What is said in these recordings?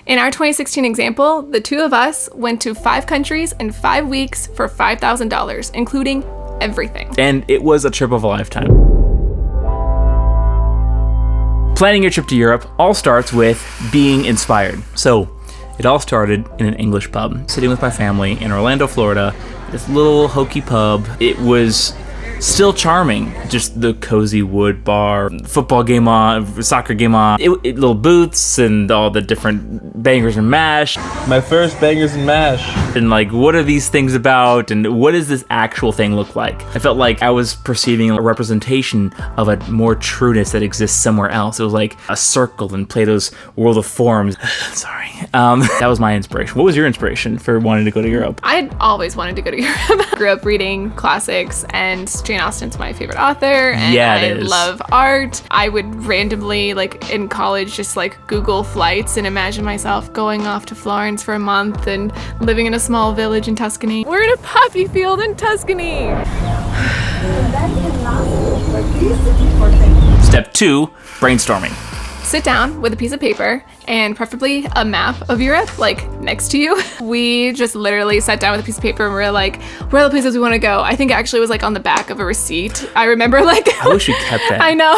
In our 2016 example, the two of us went to 5 countries in 5 weeks for $5,000, including everything. And it was a trip of a lifetime. Planning your trip to Europe all starts with being inspired. So it all started in an English pub, sitting with my family in Orlando, Florida, this little hokey pub. It was still charming, just the cozy wood bar, football game on, soccer game on, little booths and all the different bangers and mash. My first bangers and mash. And like, what are these things about? And what does this actual thing look like? I felt like I was perceiving a representation of a more trueness that exists somewhere else. It was like a circle in Plato's World of Forms. Sorry. That was my inspiration. What was your inspiration for wanting to go to Europe? I'd always wanted to go to Europe. Grew up reading classics, and Jane Austen's my favorite author, and I love art. I would randomly, like in college, just like Google flights and imagine myself going off to Florence for a month and living in a small village in Tuscany. We're in a poppy field in Tuscany. Step 2, brainstorming. Sit down with a piece of paper and preferably a map of Europe, like next to you. We just literally sat down with a piece of paper and we were like, where are the places we want to go? I think it actually was like on the back of a receipt. I remember like... I wish we kept that. I know.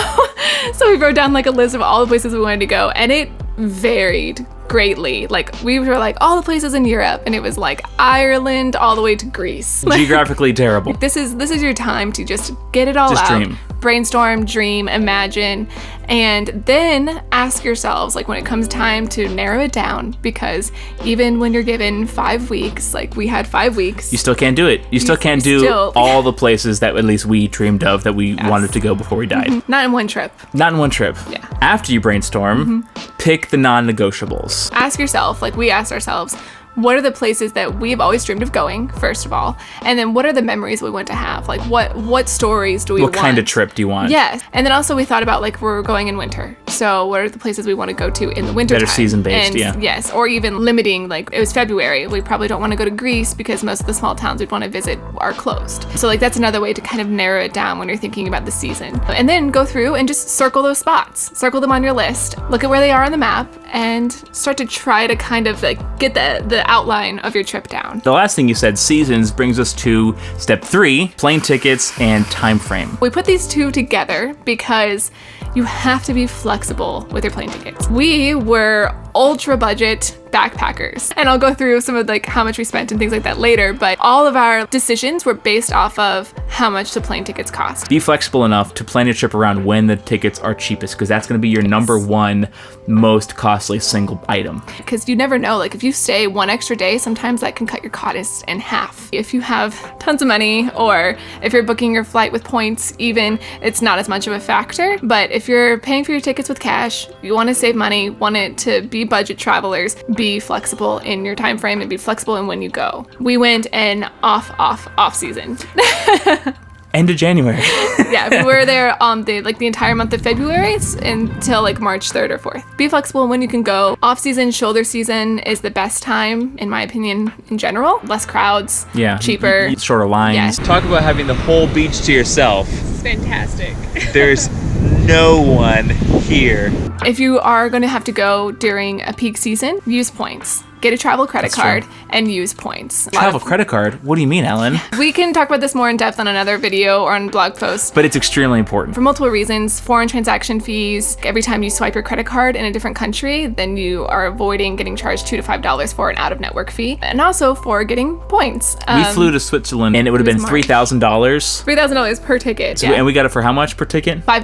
So we wrote down like a list of all the places we wanted to go, and it varied greatly. Like we were like all the places in Europe, and it was like Ireland all the way to Greece. Geographically terrible. This is your time to just get it all out. Dream. Brainstorm, dream, imagine, and then ask yourselves, like when it comes time to narrow it down, because even when you're given 5 weeks, like we had 5 weeks, you still can't do it. You still can't do all the places that at least we dreamed of that we wanted to go before we died. Mm-hmm. Not in one trip. Not in one trip. Yeah. After you brainstorm, pick the non-negotiables. Ask yourself, like we asked ourselves, what are the places that we've always dreamed of going, first of all? And then what are the memories we want to have? Like what stories do we want? What kind of trip do you want? Yes. And then also we thought about like we're going in winter. So what are the places we want to go to in the winter Better time? season-based, yeah. Yes. Or even limiting, like it was February. We probably don't want to go to Greece because most of the small towns we'd want to visit are closed. So like that's another way to kind of narrow it down when you're thinking about the season. And then go through and just circle those spots. Circle them on your list. Look at where they are on the map and start to try to kind of like get the outline of your trip down. The last thing you said, seasons, brings us to step 3, plane tickets and time frame. We put these two together because you have to be flexible with your plane tickets. We were ultra budget backpackers, and I'll go through some of like how much we spent and things like that later, but all of our decisions were based off of how much the plane tickets cost. Be flexible enough to plan your trip around when the tickets are cheapest, because that's going to be your number one most costly single item. Because you never know, like if you stay one extra day, sometimes that can cut your cost in half. If you have tons of money, or if you're booking your flight with points, even it's not as much of a factor. But if you're paying for your tickets with cash, you want to save money, want it to be budget travelers, be flexible in your time frame and be flexible in when you go. We went in off season. End of January. Yeah, we were there the entire month of February until like March 3rd or 4th. Be flexible when you can go. Off season, shoulder season is the best time, in my opinion, in general. Less crowds, cheaper, shorter lines. Yes. Talk about having the whole beach to yourself. It's fantastic. There's no one here. If you are going to have to go during a peak season, use points. Get a travel credit card and use points. Travel credit card? What do you mean, Ellen? We can talk about this more in depth on another video or on blog posts. But it's extremely important. For multiple reasons. Foreign transaction fees. Every time you swipe your credit card in a different country, then you are avoiding getting charged $2 to $5 for an out-of-network fee. And also for getting points. We flew to Switzerland and it would have been $3,000. $3,000 per ticket, So, and we got it for how much per ticket? $5.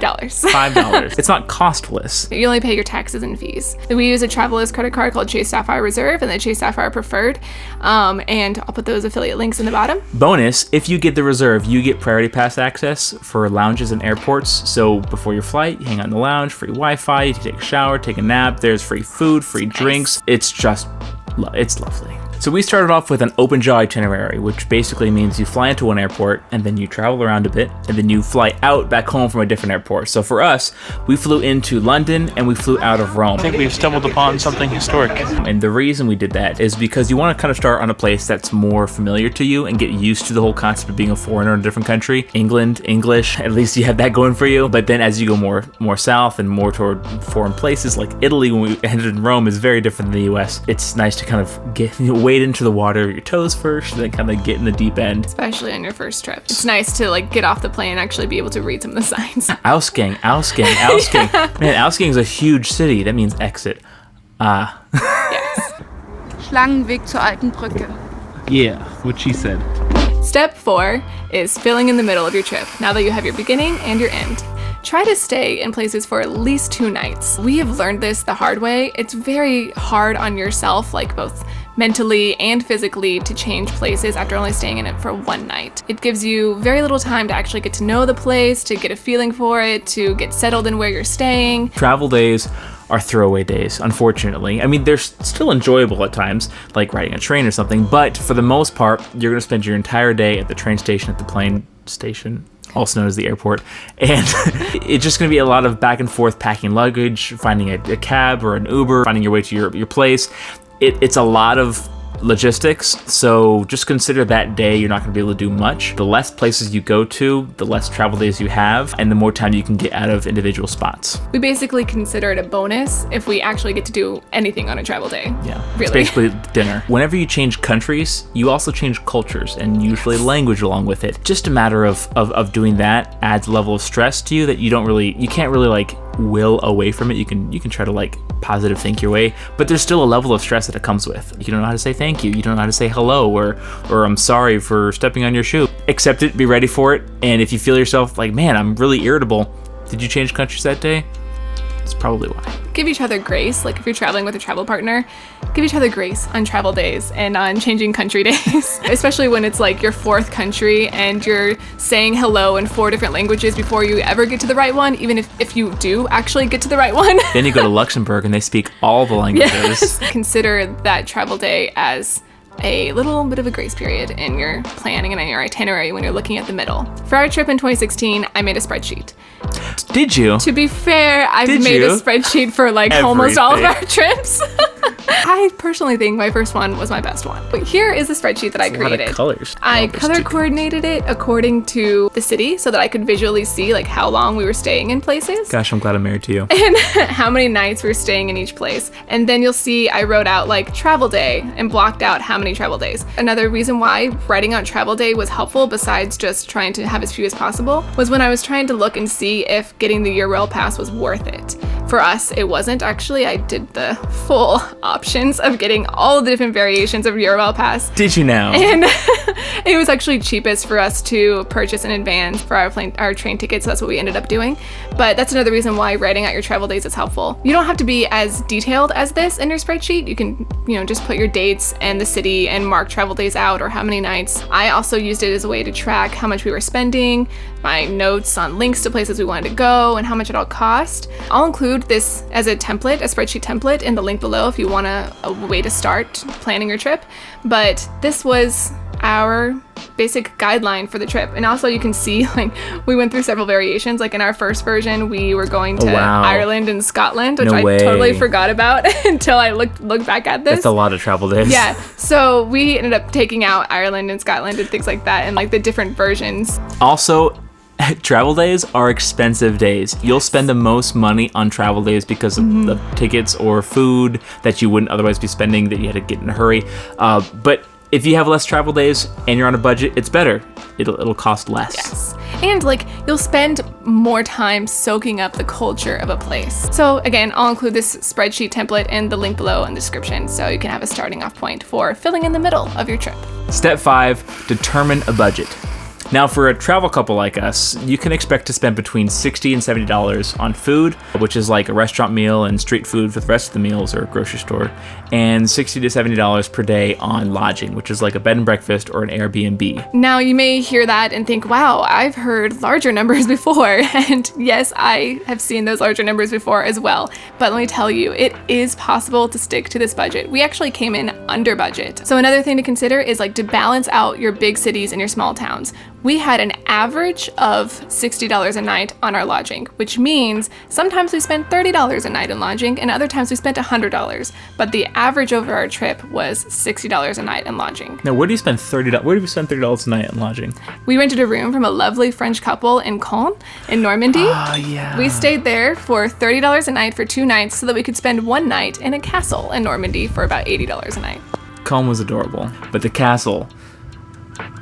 $5. It's not costless. You only pay your taxes and fees. We use a traveler's credit card called Chase Sapphire Reserve and the Chase Sapphire Preferred, and I'll put those affiliate links in the bottom. Bonus, if you get the reserve, you get priority pass access for lounges and airports. So before your flight, you hang out in the lounge, free Wi-Fi, you can take a shower, take a nap, there's free food, free drinks. It's just, it's lovely. So we started off with an open jaw itinerary, which basically means you fly into one airport and then you travel around a bit and then you fly out back home from a different airport. So for us, we flew into London and we flew out of Rome. I think we've stumbled upon something historic. And the reason we did that is because you want to kind of start on a place that's more familiar to you and get used to the whole concept of being a foreigner in a different country. England, English, at least you have that going for you. But then as you go more south and more toward foreign places like Italy, when we ended in Rome, is very different than the US. It's nice to kind of wade into the water with your toes first, then kind of get in the deep end. Especially on your first trip. It's nice to like get off the plane and actually be able to read some of the signs. Ausgang. Man, Ausgang is a huge city. That means exit. Yes. Schlangenweg zur alten Brücke. Yeah, what she said. Step 4 is filling in the middle of your trip. Now that you have your beginning and your end, try to stay in places for at least 2 nights. We have learned this the hard way. It's very hard on yourself, like both mentally and physically, to change places after only staying in it for 1 night. It gives you very little time to actually get to know the place, to get a feeling for it, to get settled in where you're staying. Travel days are throwaway days, unfortunately. I mean, they're still enjoyable at times, like riding a train or something, but for the most part, you're gonna spend your entire day at the train station, at the plane station, also known as the airport, and it's just going to be a lot of back and forth packing luggage, finding a cab or an Uber, finding your way to your place. It's a lot of logistics, so just consider that day you're not going to be able to do much. The less places you go to, the less travel days you have, and the more time you can get out of individual spots. We basically consider it a bonus if we actually get to do anything on a travel day. Yeah, really. It's basically dinner. Whenever you change countries, you also change cultures and usually language along with it. Just a matter of doing that adds a level of stress to you that you can't really like will away from it. You can try to like positive think your way, but there's still a level of stress that it comes with. You don't know how to say thank you. You don't know how to say hello or I'm sorry for stepping on your shoe. Accept it, be ready for it, and if you feel yourself like, man, I'm really irritable, did you change countries that day? That's probably why. Give each other grace. Like if you're traveling with a travel partner, give each other grace on travel days and on changing country days, especially when it's like your 4th country and you're saying hello in 4 different languages before you ever get to the right one, even if you do actually get to the right one. Then you go to Luxembourg and they speak all the languages. Yes. Consider that travel day as a little bit of a grace period in your planning and in your itinerary when you're looking at the middle. For our trip in 2016, I made a spreadsheet. Did you? To be fair, I've Did made you? a spreadsheet for like almost all of Everything. our trips. I personally think my first one was my best one. But here is the spreadsheet that I A lot created. of colors. I All this color too. coordinated it according to the city so that I could visually see like how long we were staying in places. Gosh, I'm glad I'm married to you. And how many nights we were staying in each place. And then you'll see I wrote out like travel day and blocked out how many travel days. Another reason why writing out travel day was helpful, besides just trying to have as few as possible, was when I was trying to look and see if getting the Euro pass was worth it. For us, it wasn't actually. I did the full options of getting all the different variations of Euro pass. Did you now? And it was actually cheapest for us to purchase in advance for our train tickets, so that's what we ended up doing. But that's another reason why writing out your travel days is helpful. You don't have to be as detailed as this in your spreadsheet. You can, just put your dates and the city and mark travel days out or how many nights. I also used it as a way to track how much we were spending, my notes on links to places we wanted to go, and how much it all cost. I'll include this as a template, a spreadsheet template, in the link below if you want a way to start planning your trip. But this was our basic guideline for the trip. And also you can see like we went through several variations. Like in our first version, we were going to Ireland and Scotland, which No I way. totally forgot about until I looked back at this. That's a lot of travel days. Yeah, so we ended up taking out Ireland and Scotland and things like that and like the different versions. Also, travel days are expensive days. You'll spend the most money on travel days because of the tickets or food that you wouldn't otherwise be spending that you had to get in a hurry. But if you have less travel days and you're on a budget, it's better. It'll cost less. Yes. And like you'll spend more time soaking up the culture of a place. So again, I'll include this spreadsheet template in the link below in the description so you can have a starting off point for filling in the middle of your trip. Step 5, determine a budget. Now, for a travel couple like us, you can expect to spend between $60 and $70 on food, which is like a restaurant meal and street food for the rest of the meals or a grocery store, and $60 to $70 per day on lodging, which is like a bed and breakfast or an Airbnb. Now, you may hear that and think, wow, I've heard larger numbers before. And yes, I have seen those larger numbers before as well. But let me tell you, it is possible to stick to this budget. We actually came in under budget. So another thing to consider is like to balance out your big cities and your small towns. We had an average of $60 a night on our lodging, which means sometimes we spent $30 a night in lodging and other times we spent $100. But the average over our trip was $60 a night in lodging. Now, where do you spend $30? Where do you spend $30 a night on lodging? We rented a room from a lovely French couple in Caen, in Normandy. Oh, yeah. We stayed there for $30 a night for 2 nights so that we could spend 1 night in a castle in Normandy for about $80 a night. Caen was adorable, but the castle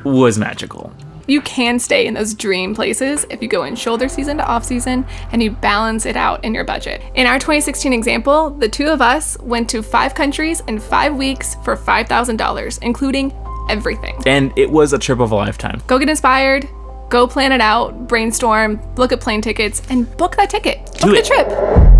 was magical. You can stay in those dream places if you go in shoulder season to off season and you balance it out in your budget. In our 2016 example, the 2 of us went to 5 countries in 5 weeks for $5,000, including everything. And it was a trip of a lifetime. Go get inspired, go plan it out, brainstorm, look at plane tickets, and book that ticket. Book the trip.